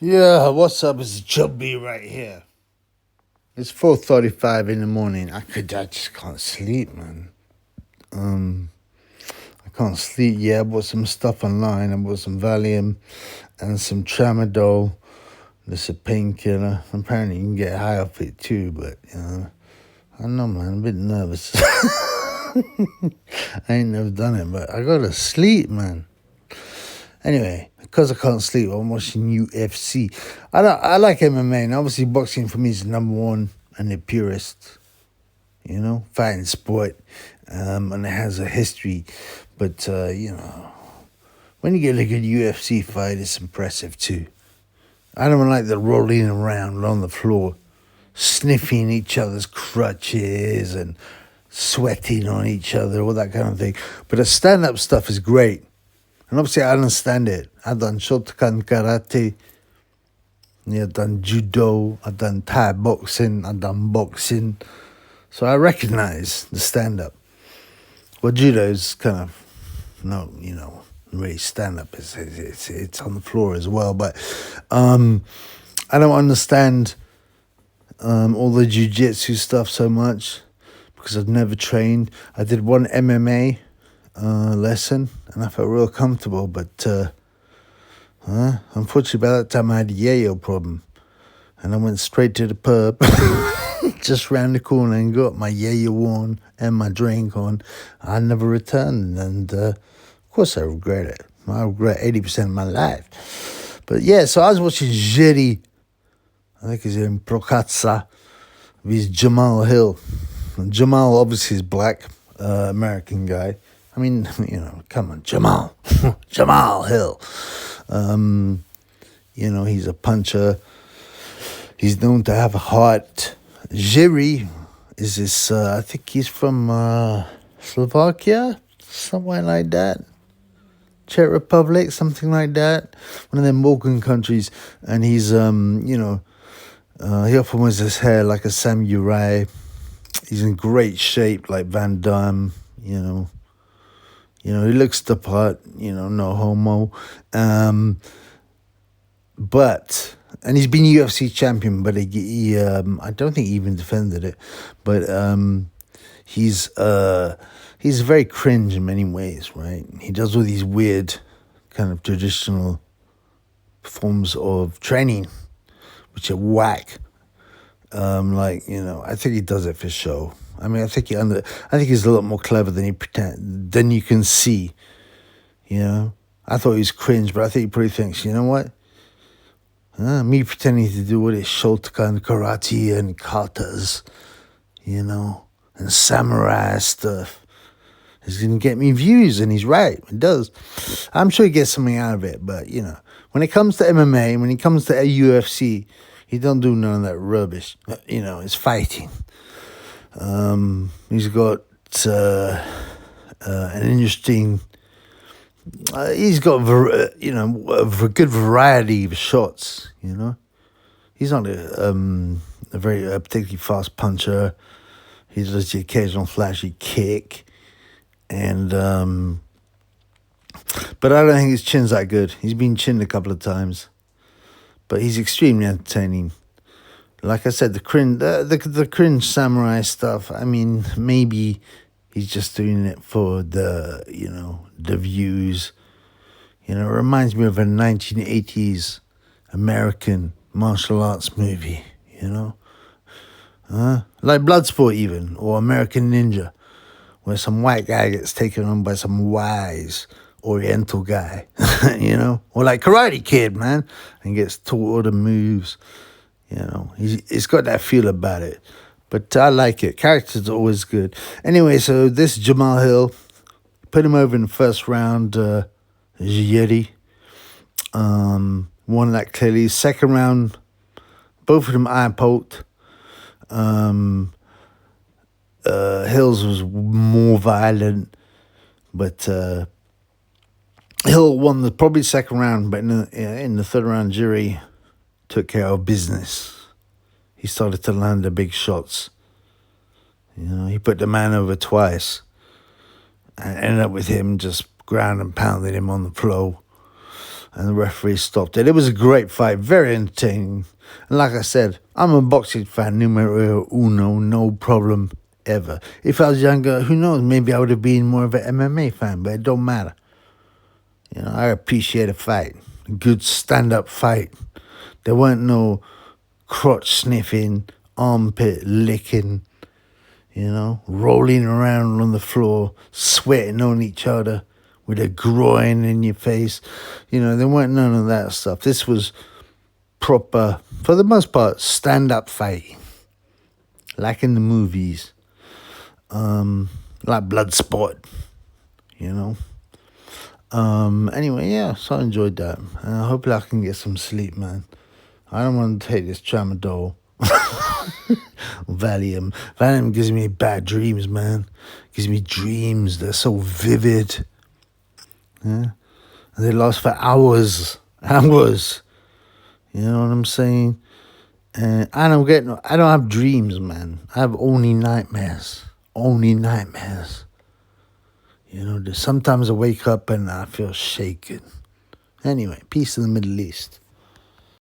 Yeah, what's up? It's Chubby right here. It's 4:35 in the morning. I just can't sleep, man. Um, I can't sleep. Yeah, I bought some stuff online. I bought some Valium and some Tramadol. That's a painkiller. Apparently, you can get high off it too, but I don't know, man. I'm a bit nervous. I ain't never done it, but I gotta sleep, man. Anyway, because I can't sleep, I'm watching UFC. I like MMA, and obviously boxing for me is number one and the purest, fighting sport, and it has a history. But when you get a good UFC fight, it's impressive too. I don't like the rolling around on the floor, sniffing each other's crutches and sweating on each other, all that kind of thing. But the stand-up stuff is great. And obviously, I understand it. I've done Shotokan karate. Yeah, I've done judo. I've done Thai boxing. I've done boxing. So I recognize the stand-up. Well, judo is kind of, really stand-up. It's on the floor as well. But I don't understand all the jiu-jitsu stuff so much because I've never trained. I did one MMA lesson, and I felt real comfortable, but unfortunately by that time I had a yayo problem, and I went straight to the pub just round the corner and got my yayo on and my drink on. I never returned, and of course I regret it. I regret 80% of my life. But yeah, so I was watching Jiri, I think his name Prochazka, with Jamahal Hill. And Jamal obviously is black, American guy. I mean, come on, Jamal. Jamal Hill. He's a puncher. He's known to have a heart. Jiri is this, I think he's from Slovakia, somewhere like that. Czech Republic, something like that. One of them Balkan countries. And he's, he often wears his hair like a samurai. He's in great shape, like Van Damme, he looks the part, no homo. And he's been UFC champion, but he I don't think he even defended it. But he's very cringe in many ways, right? He does all these weird kind of traditional forms of training, which are whack. I think he does it for show. I mean, I think he's a lot more clever than than you can see. I thought he was cringe, but I think he probably thinks, you know what? Me pretending to do all this Shotokan karate and katas, and samurai stuff is going to get me views, and he's right. It does. I'm sure he gets something out of it, but, when it comes to MMA, when it comes to UFC, he don't do none of that rubbish. It's fighting. He's got an interesting. He's got a good variety of shots. He's not a very particularly fast puncher. He does the occasional flashy kick, and but I don't think his chin's that good. He's been chinned a couple of times, but he's extremely entertaining. Like I said, the cringe samurai stuff, I mean, maybe he's just doing it for the views. It reminds me of a 1980s American martial arts movie, like Bloodsport even, or American Ninja, where some white guy gets taken on by some wise Oriental guy, or like Karate Kid, man, and gets taught all the moves. He's got that feel about it. But I like it. Character's always good. Anyway, so this Jamal Hill, put him over in the first round, Jiri. Won that clearly. Second round, both of them eye poked. Hills was more violent, but Hill won the probably second round, but in the third round, Jiri took care of business. He started to land the big shots. He put the man over twice and ended up with him just ground and pounding him on the floor. and the referee stopped it. It was a great fight, very entertaining. And like I said, I'm a boxing fan, numero uno, no problem ever. If I was younger, who knows, maybe I would have been more of an MMA fan, but it don't matter. You know, I appreciate a fight, a good stand-up fight. There weren't no crotch sniffing, armpit licking, you know, rolling around on the floor, sweating on each other with a groin in your face. You know, there weren't none of that stuff. This was proper, for the most part, stand-up fight, like in the movies, like Bloodsport, you know. Anyway, yeah, so I enjoyed that. Hopefully I can get some sleep, man. I don't want to take this tramadol. Valium. Valium gives me bad dreams, man. Gives me dreams. They're so vivid. Yeah? And they last for hours. Hours. You know what I'm saying? And I don't have dreams, man. I have only nightmares. Only nightmares. You know, sometimes I wake up and I feel shaken. Anyway, peace in the Middle East.